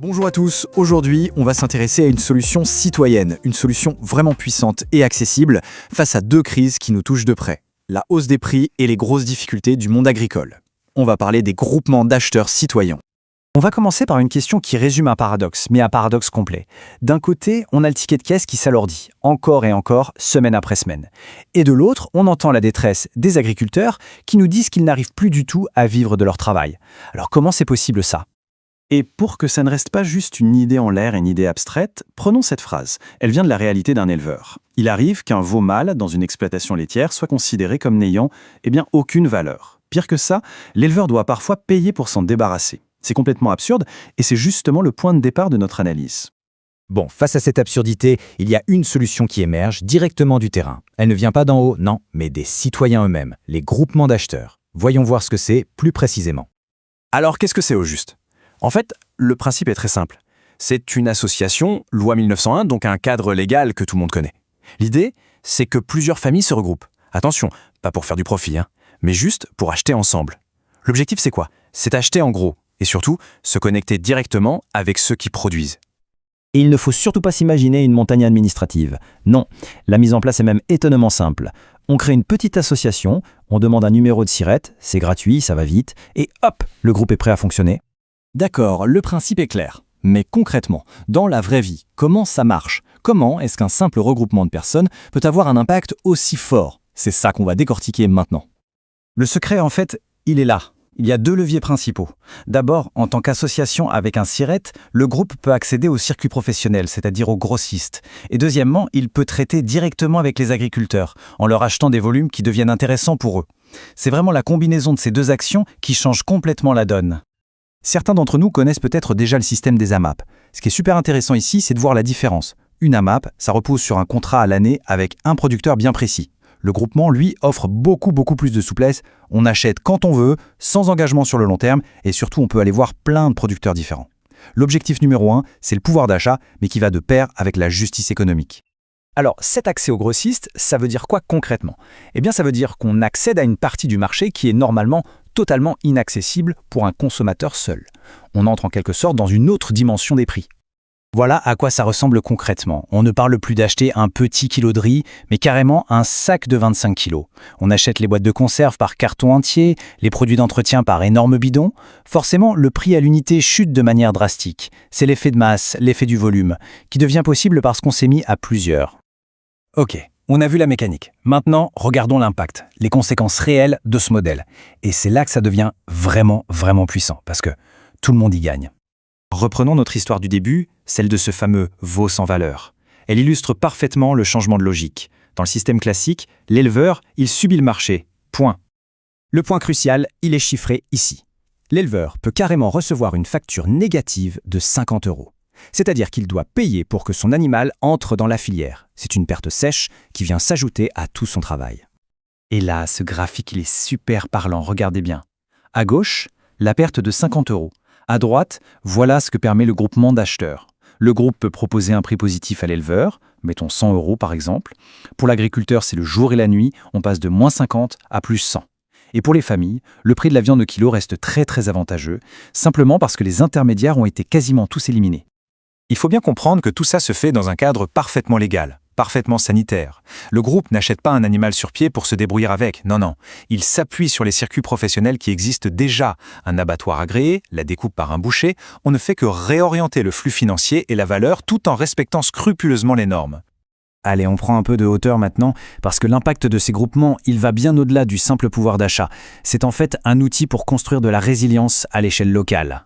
Bonjour à tous, aujourd'hui on va s'intéresser à une solution citoyenne, une solution vraiment puissante et accessible face à deux crises qui nous touchent de près, la hausse des prix et les grosses difficultés du monde agricole. On va parler des groupements d'acheteurs citoyens. On va commencer par une question qui résume un paradoxe, mais un paradoxe complet. D'un côté, on a le ticket de caisse qui s'alourdit, encore et encore, semaine après semaine. Et de l'autre, on entend la détresse des agriculteurs qui nous disent qu'ils n'arrivent plus du tout à vivre de leur travail. Alors comment c'est possible ça ? Et pour que ça ne reste pas juste une idée en l'air, une idée abstraite, prenons cette phrase. Elle vient de la réalité d'un éleveur. Il arrive qu'un veau mâle dans une exploitation laitière soit considéré comme n'ayant aucune valeur. Pire que ça, l'éleveur doit parfois payer pour s'en débarrasser. C'est complètement absurde et c'est justement le point de départ de notre analyse. Bon, face à cette absurdité, il y a une solution qui émerge directement du terrain. Elle ne vient pas d'en haut, non, mais des citoyens eux-mêmes, les groupements d'acheteurs. Voyons voir ce que c'est plus précisément. Alors, qu'est-ce que c'est au juste ? En fait, le principe est très simple. C'est une association, loi 1901, donc un cadre légal que tout le monde connaît. L'idée, c'est que plusieurs familles se regroupent. Attention, pas pour faire du profit, mais juste pour acheter ensemble. L'objectif, c'est quoi ? C'est acheter en gros, et surtout, se connecter directement avec ceux qui produisent. Et il ne faut surtout pas s'imaginer une montagne administrative. Non, la mise en place est même étonnamment simple. On crée une petite association, on demande un numéro de SIRET, c'est gratuit, ça va vite, et hop, le groupe est prêt à fonctionner. D'accord, le principe est clair. Mais concrètement, dans la vraie vie, comment ça marche ? Comment est-ce qu'un simple regroupement de personnes peut avoir un impact aussi fort ? C'est ça qu'on va décortiquer maintenant. Le secret, en fait, il est là. Il y a deux leviers principaux. D'abord, en tant qu'association avec un SIRET, le groupe peut accéder au circuit professionnel, c'est-à-dire aux grossistes. Et deuxièmement, il peut traiter directement avec les agriculteurs, en leur achetant des volumes qui deviennent intéressants pour eux. C'est vraiment la combinaison de ces deux actions qui change complètement la donne. Certains d'entre nous connaissent peut-être déjà le système des AMAP. Ce qui est super intéressant ici, c'est de voir la différence. Une AMAP, ça repose sur un contrat à l'année avec un producteur bien précis. Le groupement, lui, offre beaucoup plus de souplesse. On achète quand on veut, sans engagement sur le long terme, et surtout, on peut aller voir plein de producteurs différents. L'objectif numéro 1, c'est le pouvoir d'achat, mais qui va de pair avec la justice économique. Alors, cet accès aux grossistes, ça veut dire quoi concrètement ? Eh bien, ça veut dire qu'on accède à une partie du marché qui est normalement totalement inaccessible pour un consommateur seul. On entre en quelque sorte dans une autre dimension des prix. Voilà à quoi ça ressemble concrètement. On ne parle plus d'acheter un petit kilo de riz, mais carrément un sac de 25 kilos. On achète les boîtes de conserve par carton entier, les produits d'entretien par énormes bidons. Forcément, le prix à l'unité chute de manière drastique. C'est l'effet de masse, l'effet du volume, qui devient possible parce qu'on s'est mis à plusieurs. Ok, on a vu la mécanique. Maintenant, regardons l'impact, les conséquences réelles de ce modèle. Et c'est là que ça devient vraiment puissant, parce que tout le monde y gagne. Reprenons notre histoire du début, celle de ce fameux veau sans valeur. Elle illustre parfaitement le changement de logique. Dans le système classique, l'éleveur, il subit le marché. Point. Le point crucial, il est chiffré ici. L'éleveur peut carrément recevoir une facture négative de 50 €. C'est-à-dire qu'il doit payer pour que son animal entre dans la filière. C'est une perte sèche qui vient s'ajouter à tout son travail. Et là, ce graphique, il est super parlant, regardez bien. À gauche, la perte de 50 €. À droite, voilà ce que permet le groupement d'acheteurs. Le groupe peut proposer un prix positif à l'éleveur, mettons 100 € par exemple. Pour l'agriculteur, c'est le jour et la nuit, on passe de moins 50 à plus 100. Et pour les familles, le prix de la viande au kilo reste très avantageux, simplement parce que les intermédiaires ont été quasiment tous éliminés. Il faut bien comprendre que tout ça se fait dans un cadre parfaitement légal, parfaitement sanitaire. Le groupe n'achète pas un animal sur pied pour se débrouiller avec, non. Il s'appuie sur les circuits professionnels qui existent déjà. Un abattoir agréé, la découpe par un boucher, on ne fait que réorienter le flux financier et la valeur tout en respectant scrupuleusement les normes. Allez, on prend un peu de hauteur maintenant, parce que l'impact de ces groupements, il va bien au-delà du simple pouvoir d'achat. C'est en fait un outil pour construire de la résilience à l'échelle locale.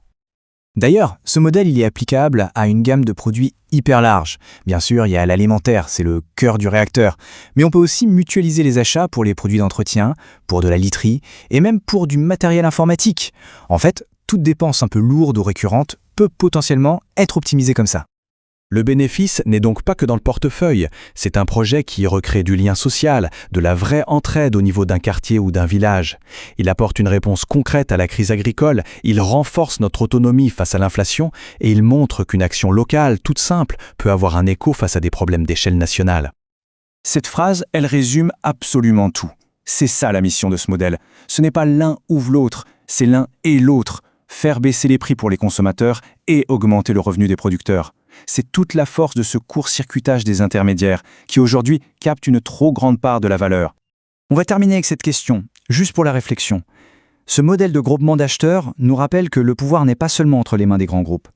D'ailleurs, ce modèle il est applicable à une gamme de produits hyper large. Bien sûr, il y a l'alimentaire, c'est le cœur du réacteur. Mais on peut aussi mutualiser les achats pour les produits d'entretien, pour de la literie et même pour du matériel informatique. En fait, toute dépense un peu lourde ou récurrente peut potentiellement être optimisée comme ça. Le bénéfice n'est donc pas que dans le portefeuille, c'est un projet qui recrée du lien social, de la vraie entraide au niveau d'un quartier ou d'un village. Il apporte une réponse concrète à la crise agricole, il renforce notre autonomie face à l'inflation et il montre qu'une action locale, toute simple, peut avoir un écho face à des problèmes d'échelle nationale. Cette phrase, elle résume absolument tout. C'est ça la mission de ce modèle. Ce n'est pas l'un ou l'autre, c'est l'un et l'autre. faire baisser les prix pour les consommateurs et augmenter le revenu des producteurs. C'est toute la force de ce court-circuitage des intermédiaires qui aujourd'hui capte une trop grande part de la valeur. On va terminer avec cette question, juste pour la réflexion. Ce modèle de groupement d'acheteurs nous rappelle que le pouvoir n'est pas seulement entre les mains des grands groupes.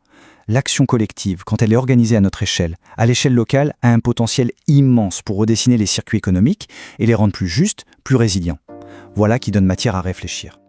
L'action collective, quand elle est organisée à notre échelle, à l'échelle locale, a un potentiel immense pour redessiner les circuits économiques et les rendre plus justes, plus résilients. Voilà qui donne matière à réfléchir.